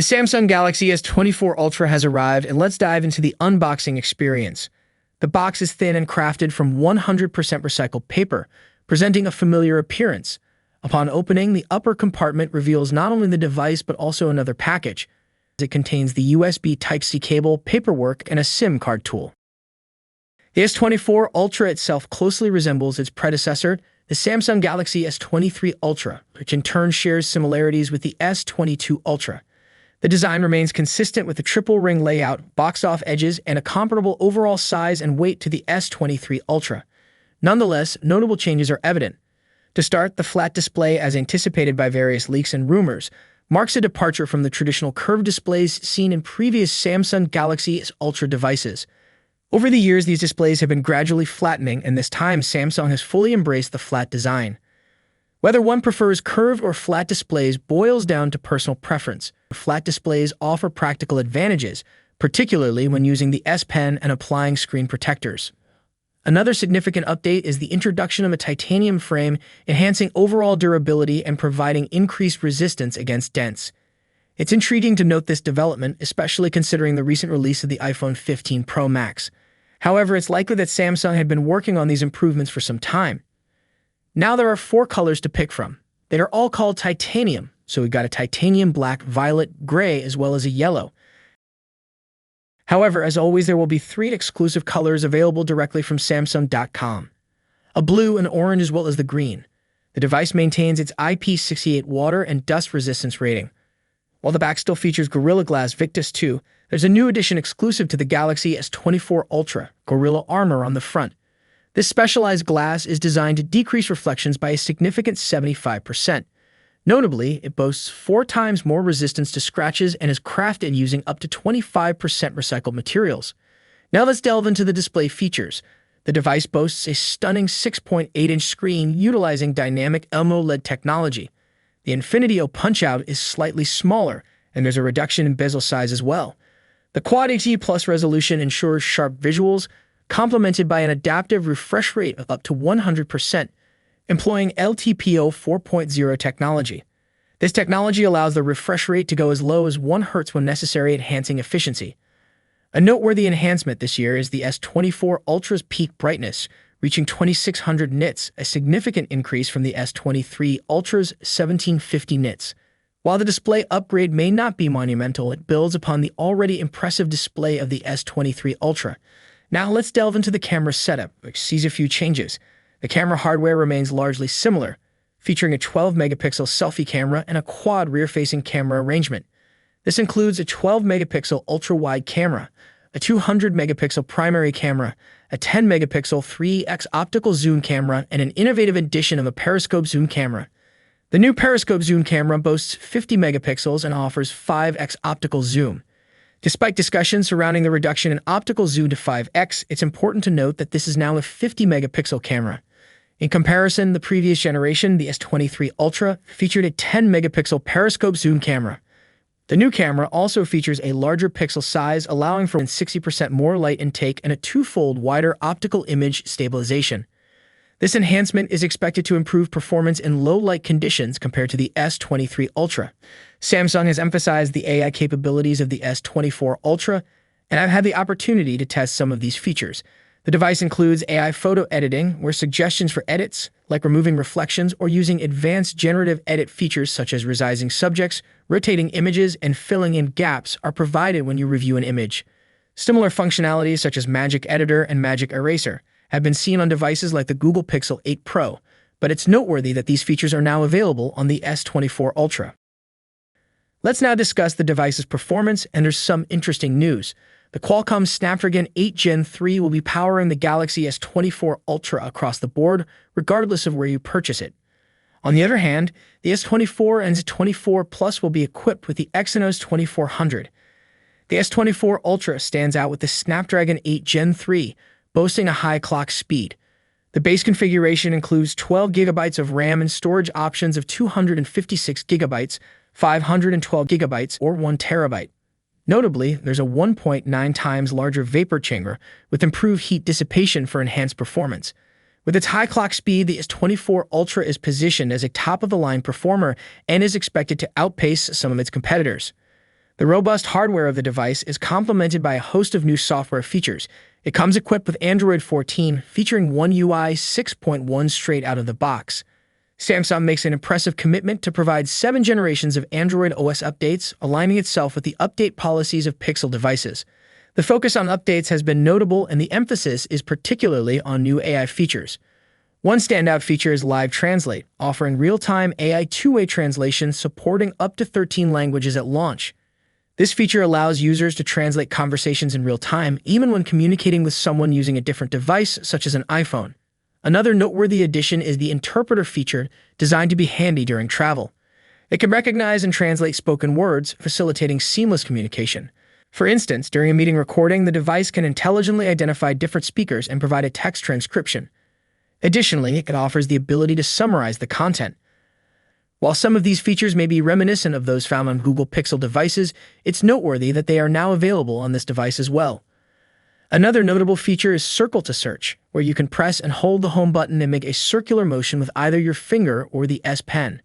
The Samsung Galaxy S24 Ultra has arrived, and let's dive into the unboxing experience. The box is thin and crafted from 100% recycled paper, presenting a familiar appearance. Upon opening, the upper compartment reveals not only the device but also another package. It contains the USB Type-C cable, paperwork, and a SIM card tool. The S24 Ultra itself closely resembles its predecessor, the Samsung Galaxy S23 Ultra, which in turn shares similarities with the S22 Ultra. The design remains consistent with the triple-ring layout, boxed-off edges, and a comparable overall size and weight to the S23 Ultra. Nonetheless, notable changes are evident. To start, the flat display, as anticipated by various leaks and rumors, marks a departure from the traditional curved displays seen in previous Samsung Galaxy S Ultra devices. Over the years, these displays have been gradually flattening, and this time Samsung has fully embraced the flat design. Whether one prefers curved or flat displays boils down to personal preference. Flat displays offer practical advantages, particularly when using the S Pen and applying screen protectors. Another significant update is the introduction of a titanium frame, enhancing overall durability and providing increased resistance against dents. It's intriguing to note this development, especially considering the recent release of the iPhone 15 Pro Max. However, it's likely that Samsung had been working on these improvements for some time. Now there are 4 colors to pick from. They are all called titanium, so we've got a titanium black, violet, gray, as well as a yellow. However, as always, there will be 3 exclusive colors available directly from Samsung.com. A blue, an orange, as well as the green. The device maintains its IP68 water and dust resistance rating. While the back still features Gorilla Glass Victus 2, there's a new addition exclusive to the Galaxy S24 Ultra, Gorilla Armor on the front. This specialized glass is designed to decrease reflections by a significant 75%. Notably, it boasts 4 times more resistance to scratches and is crafted using up to 25% recycled materials. Now let's delve into the display features. The device boasts a stunning 6.8-inch screen utilizing dynamic AMOLED technology. The Infinity O punch-out is slightly smaller, and there's a reduction in bezel size as well. The Quad HD Plus resolution ensures sharp visuals, complemented by an adaptive refresh rate of up to 100%, employing LTPO 4.0 technology. This technology allows the refresh rate to go as low as 1 Hz when necessary, enhancing efficiency. A noteworthy enhancement this year is the S24 Ultra's peak brightness, reaching 2600 nits, a significant increase from the S23 Ultra's 1750 nits. While the display upgrade may not be monumental, it builds upon the already impressive display of the S23 Ultra. Now let's delve into the camera setup, which sees a few changes. The camera hardware remains largely similar, featuring a 12-megapixel selfie camera and a quad rear-facing camera arrangement. This includes a 12-megapixel ultra-wide camera, a 200-megapixel primary camera, a 10-megapixel 3x optical zoom camera, and an innovative addition of a periscope zoom camera. The new periscope zoom camera boasts 50 megapixels and offers 5x optical zoom. Despite discussions surrounding the reduction in optical zoom to 5x, it's important to note that this is now a 50-megapixel camera. In comparison, the previous generation, the S23 Ultra, featured a 10-megapixel periscope zoom camera. The new camera also features a larger pixel size, allowing for 60% more light intake and a 2-fold wider optical image stabilization. This enhancement is expected to improve performance in low-light conditions compared to the S23 Ultra. Samsung has emphasized the AI capabilities of the S24 Ultra, and I've had the opportunity to test some of these features. The device includes AI photo editing, where suggestions for edits, like removing reflections or using advanced generative edit features such as resizing subjects, rotating images, and filling in gaps, are provided when you review an image. Similar functionalities such as Magic Editor and Magic Eraser have been seen on devices like the Google Pixel 8 Pro, but it's noteworthy that these features are now available on the S24 Ultra. Let's now discuss the device's performance, and there's some interesting news. The Qualcomm Snapdragon 8 Gen 3 will be powering the Galaxy S24 Ultra across the board, regardless of where you purchase it. On the other hand, the S24 and S24 Plus will be equipped with the Exynos 2400. The S24 Ultra stands out with the Snapdragon 8 Gen 3, boasting a high clock speed. The base configuration includes 12 GB of RAM and storage options of 256 GB, 512 GB, or 1 TB. Notably, there's a 1.9 times larger vapor chamber with improved heat dissipation for enhanced performance. With its high clock speed, the S24 Ultra is positioned as a top-of-the-line performer and is expected to outpace some of its competitors. The robust hardware of the device is complemented by a host of new software features. It comes equipped with Android 14, featuring One UI 6.1 straight out of the box. Samsung makes an impressive commitment to provide 7 generations of Android OS updates, aligning itself with the update policies of Pixel devices. The focus on updates has been notable, and the emphasis is particularly on new AI features. One standout feature is Live Translate, offering real-time AI two-way translation supporting up to 13 languages at launch. This feature allows users to translate conversations in real time, even when communicating with someone using a different device, such as an iPhone. Another noteworthy addition is the interpreter feature, designed to be handy during travel. It can recognize and translate spoken words, facilitating seamless communication. For instance, during a meeting recording, the device can intelligently identify different speakers and provide a text transcription. Additionally, it offers the ability to summarize the content. While some of these features may be reminiscent of those found on Google Pixel devices, it's noteworthy that they are now available on this device as well. Another notable feature is Circle to Search, where you can press and hold the home button and make a circular motion with either your finger or the S Pen.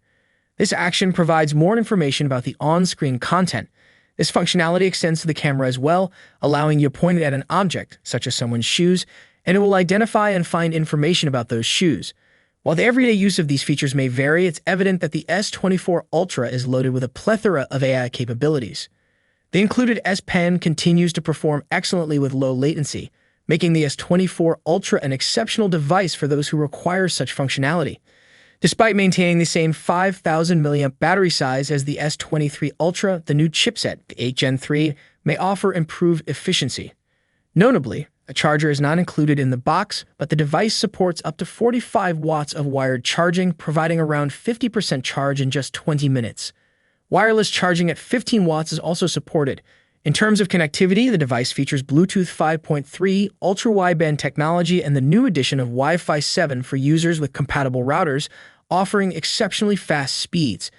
This action provides more information about the on-screen content. This functionality extends to the camera as well, allowing you to point it at an object, such as someone's shoes, and it will identify and find information about those shoes. While the everyday use of these features may vary, it's evident that the S24 Ultra is loaded with a plethora of AI capabilities. The included S Pen continues to perform excellently with low latency, making the S24 Ultra an exceptional device for those who require such functionality. Despite maintaining the same 5,000 mAh battery size as the S23 Ultra, the new chipset, the 8 Gen 3, may offer improved efficiency. Notably, a charger is not included in the box, but the device supports up to 45 watts of wired charging, providing around 50% charge in just 20 minutes. Wireless charging at 15 watts is also supported. In terms of connectivity, the device features Bluetooth 5.3, ultra-wideband technology, and the new addition of Wi-Fi 7 for users with compatible routers, offering exceptionally fast speeds.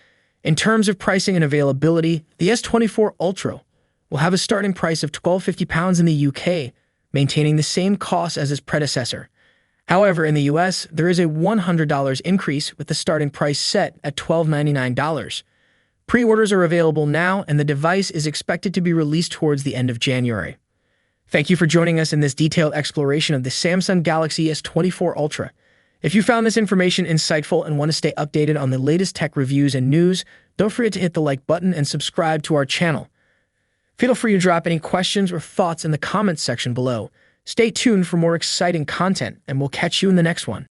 In terms of pricing and availability, the S24 Ultra will have a starting price of £1,250 in the UK, maintaining the same cost as its predecessor. However, in the US, there is a $100 increase, with the starting price set at $1,299. Pre-orders are available now, and the device is expected to be released towards the end of January. Thank you for joining us in this detailed exploration of the Samsung Galaxy S24 Ultra. If you found this information insightful and want to stay updated on the latest tech reviews and news, don't forget to hit the like button and subscribe to our channel. Feel free to drop any questions or thoughts in the comments section below. Stay tuned for more exciting content, and we'll catch you in the next one.